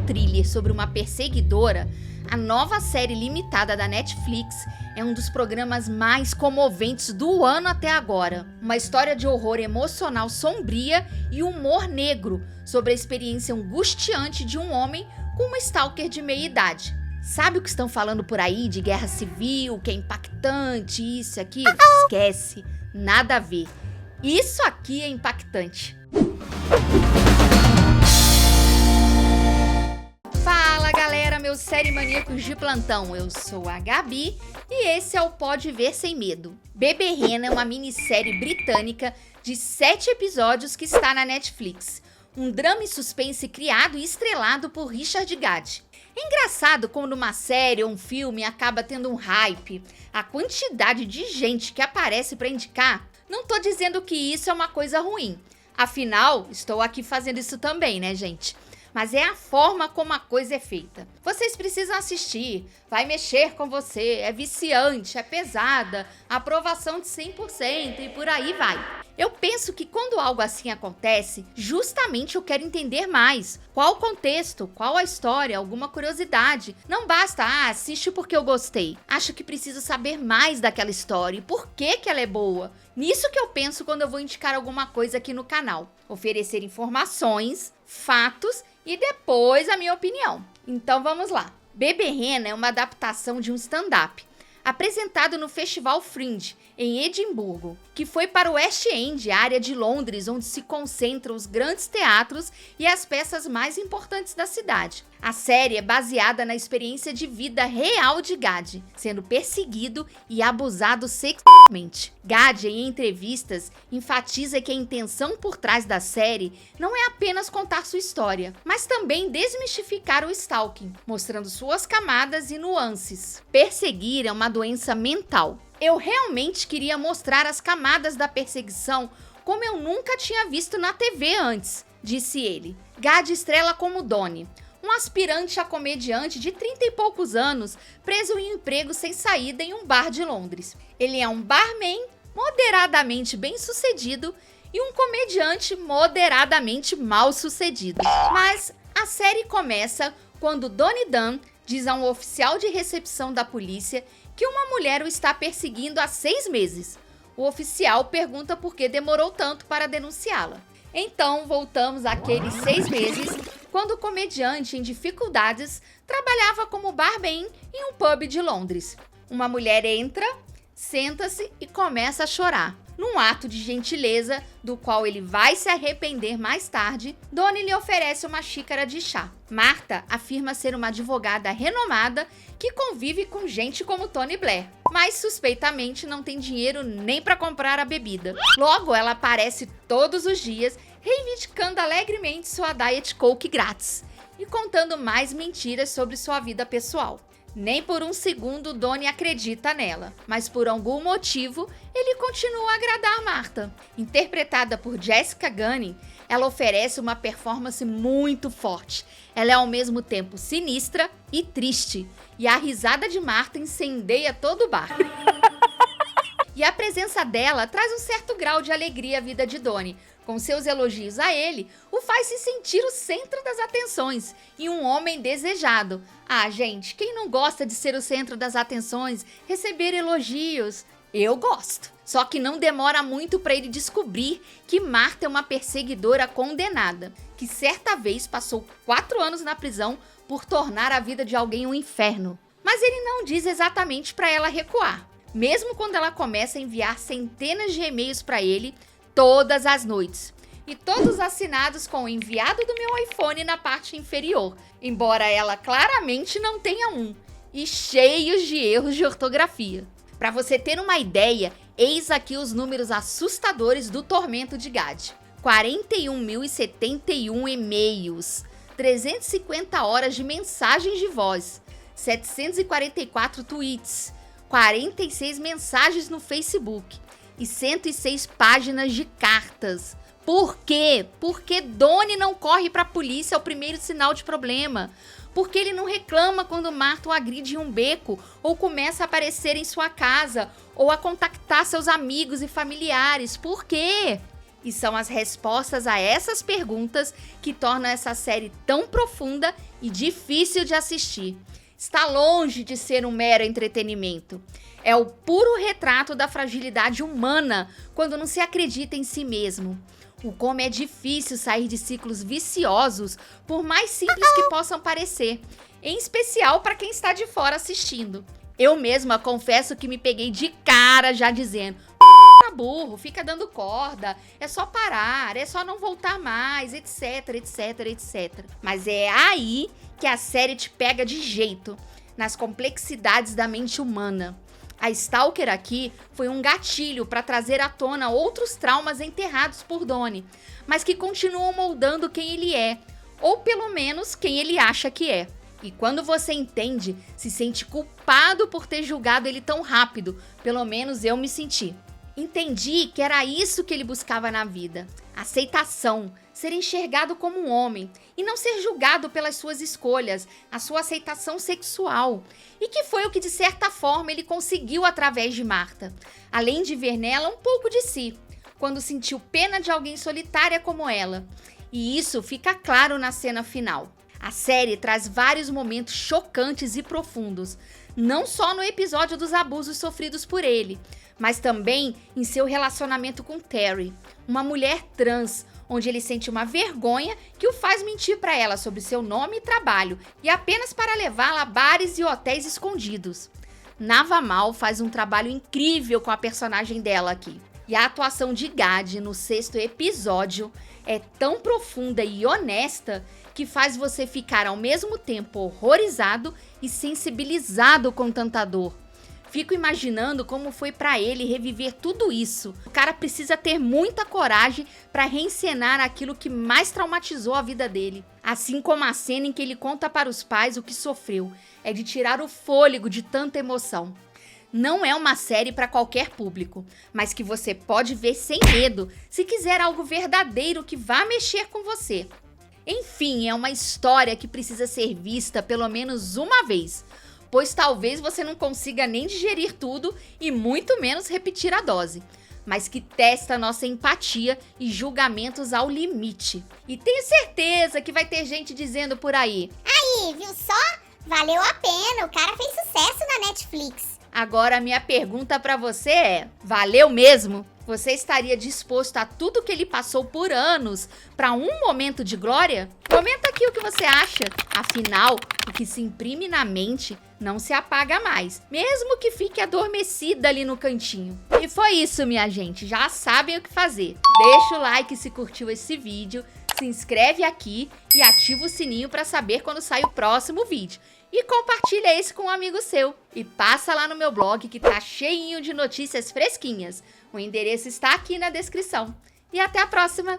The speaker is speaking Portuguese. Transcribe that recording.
thriller sobre uma perseguidora, a nova série limitada da Netflix é um dos programas mais comoventes do ano até agora. Uma história de horror emocional sombria e humor negro sobre a experiência angustiante de um homem com uma stalker de meia idade. Sabe o que estão falando por aí de guerra civil, que é impactante, isso e aquilo? Esquece, nada a ver. Isso aqui é impactante. Fala galera, meus série maníacos de plantão, eu sou a Gabi e esse é o Pode Ver Sem Medo. Bebê Rena é uma minissérie britânica de 7 episódios que está na Netflix. Um drama e suspense criado e estrelado por Richard Gad. É engraçado quando uma série ou um filme acaba tendo um hype, a quantidade de gente que aparece para indicar. Não tô dizendo que isso é uma coisa ruim, afinal, estou aqui fazendo isso também, né, gente? Mas é a forma como a coisa é feita. Vocês precisam assistir, vai mexer com você, é viciante, é pesada, aprovação de 100% e por aí vai. Eu penso que quando algo assim acontece, justamente eu quero entender mais. Qual o contexto, qual a história, alguma curiosidade. Não basta, assiste porque eu gostei. Acho que preciso saber mais daquela história e por que ela é boa. Nisso que eu penso quando eu vou indicar alguma coisa aqui no canal. Oferecer informações, fatos e depois a minha opinião. Então vamos lá. Bebê Rena é uma adaptação de um stand-up apresentado no Festival Fringe, em Edimburgo, que foi para o West End, área de Londres, onde se concentram os grandes teatros e as peças mais importantes da cidade. A série é baseada na experiência de vida real de Gad, sendo perseguido e abusado sexualmente. Gad, em entrevistas, enfatiza que a intenção por trás da série não é apenas contar sua história, mas também desmistificar o stalking, mostrando suas camadas e nuances. Perseguir é uma doença mental. Eu realmente queria mostrar as camadas da perseguição como eu nunca tinha visto na TV antes, disse ele. Gad estrela como Donnie, um aspirante a comediante de 30 e poucos anos, preso em um emprego sem saída em um bar de Londres. Ele é um barman moderadamente bem-sucedido e um comediante moderadamente mal-sucedido. Mas a série começa quando Donnie Dunn diz a um oficial de recepção da polícia que uma mulher o está perseguindo há 6 meses. O oficial pergunta por que demorou tanto para denunciá-la. Então, voltamos àqueles 6 meses, quando o comediante em dificuldades trabalhava como barman em um pub de Londres. Uma mulher entra, senta-se e começa a chorar. Num ato de gentileza, do qual ele vai se arrepender mais tarde, Donnie lhe oferece uma xícara de chá. Martha afirma ser uma advogada renomada que convive com gente como Tony Blair, mas suspeitamente não tem dinheiro nem para comprar a bebida. Logo, ela aparece todos os dias, reivindicando alegremente sua Diet Coke grátis e contando mais mentiras sobre sua vida pessoal. Nem por um segundo Donnie acredita nela, mas por algum motivo ele continua a agradar Martha. Interpretada por Jessica Gunning, ela oferece uma performance muito forte. Ela é ao mesmo tempo sinistra e triste, e a risada de Martha incendeia todo o bar. E a presença dela traz um certo grau de alegria à vida de Donnie. Com seus elogios a ele, o faz se sentir o centro das atenções e um homem desejado. Gente, quem não gosta de ser o centro das atenções, receber elogios? Eu gosto. Só que não demora muito para ele descobrir que Martha é uma perseguidora condenada, que certa vez passou 4 anos na prisão por tornar a vida de alguém um inferno. Mas ele não diz exatamente para ela recuar, mesmo quando ela começa a enviar centenas de e-mails para ele todas as noites, e todos assinados com o enviado do meu iPhone na parte inferior, embora ela claramente não tenha um, e cheios de erros de ortografia. Para você ter uma ideia, eis aqui os números assustadores do tormento de Gad. 41.071 e-mails, 350 horas de mensagens de voz, 744 tweets, 46 mensagens no Facebook, e 106 páginas de cartas. Por quê? Porque Donnie não corre para a polícia ao primeiro sinal de problema. Porque ele não reclama quando Martha o agride em um beco, ou começa a aparecer em sua casa, ou a contactar seus amigos e familiares. Por quê? E são as respostas a essas perguntas que tornam essa série tão profunda e difícil de assistir. Está longe de ser um mero entretenimento. É o puro retrato da fragilidade humana quando não se acredita em si mesmo. O como é difícil sair de ciclos viciosos, por mais simples que possam parecer, em especial para quem está de fora assistindo. Eu mesma confesso que me peguei de cara já dizendo: tá burro, fica dando corda, é só parar, é só não voltar mais, etc, etc, etc. Mas é aí que a série te pega de jeito, nas complexidades da mente humana. A Stalker aqui foi um gatilho para trazer à tona outros traumas enterrados por Donnie, mas que continuam moldando quem ele é, ou pelo menos quem ele acha que é. E quando você entende, se sente culpado por ter julgado ele tão rápido, pelo menos eu me senti. Entendi que era isso que ele buscava na vida: aceitação, ser enxergado como um homem e não ser julgado pelas suas escolhas, a sua aceitação sexual. E que foi o que de certa forma ele conseguiu através de Martha, além de ver nela um pouco de si, quando sentiu pena de alguém solitária como ela. E isso fica claro na cena final. A série traz vários momentos chocantes e profundos, não só no episódio dos abusos sofridos por ele, mas também em seu relacionamento com Terry, uma mulher trans, onde ele sente uma vergonha que o faz mentir para ela sobre seu nome e trabalho, e apenas para levá-la a bares e hotéis escondidos. Nava Mal faz um trabalho incrível com a personagem dela aqui. E a atuação de Gad no 6º episódio é tão profunda e honesta que faz você ficar ao mesmo tempo horrorizado e sensibilizado com tanta dor. Fico imaginando como foi pra ele reviver tudo isso. O cara precisa ter muita coragem pra reencenar aquilo que mais traumatizou a vida dele. Assim como a cena em que ele conta para os pais o que sofreu. É de tirar o fôlego de tanta emoção. Não é uma série para qualquer público, mas que você pode ver sem medo, se quiser algo verdadeiro que vá mexer com você. Enfim, é uma história que precisa ser vista pelo menos uma vez, pois talvez você não consiga nem digerir tudo e muito menos repetir a dose, mas que testa nossa empatia e julgamentos ao limite. E tenho certeza que vai ter gente dizendo por aí: aí, viu só? Valeu a pena, o cara fez sucesso na Netflix. Agora a minha pergunta pra você é: valeu mesmo? Você estaria disposto a tudo que ele passou por anos pra um momento de glória? Comenta aqui o que você acha. Afinal, o que se imprime na mente não se apaga mais, mesmo que fique adormecida ali no cantinho. E foi isso, minha gente. Já sabem o que fazer. Deixa o like se curtiu esse vídeo, se inscreve aqui e ativa o sininho pra saber quando sai o próximo vídeo. E compartilha esse com um amigo seu. E passa lá no meu blog que tá cheinho de notícias fresquinhas. O endereço está aqui na descrição. E até a próxima!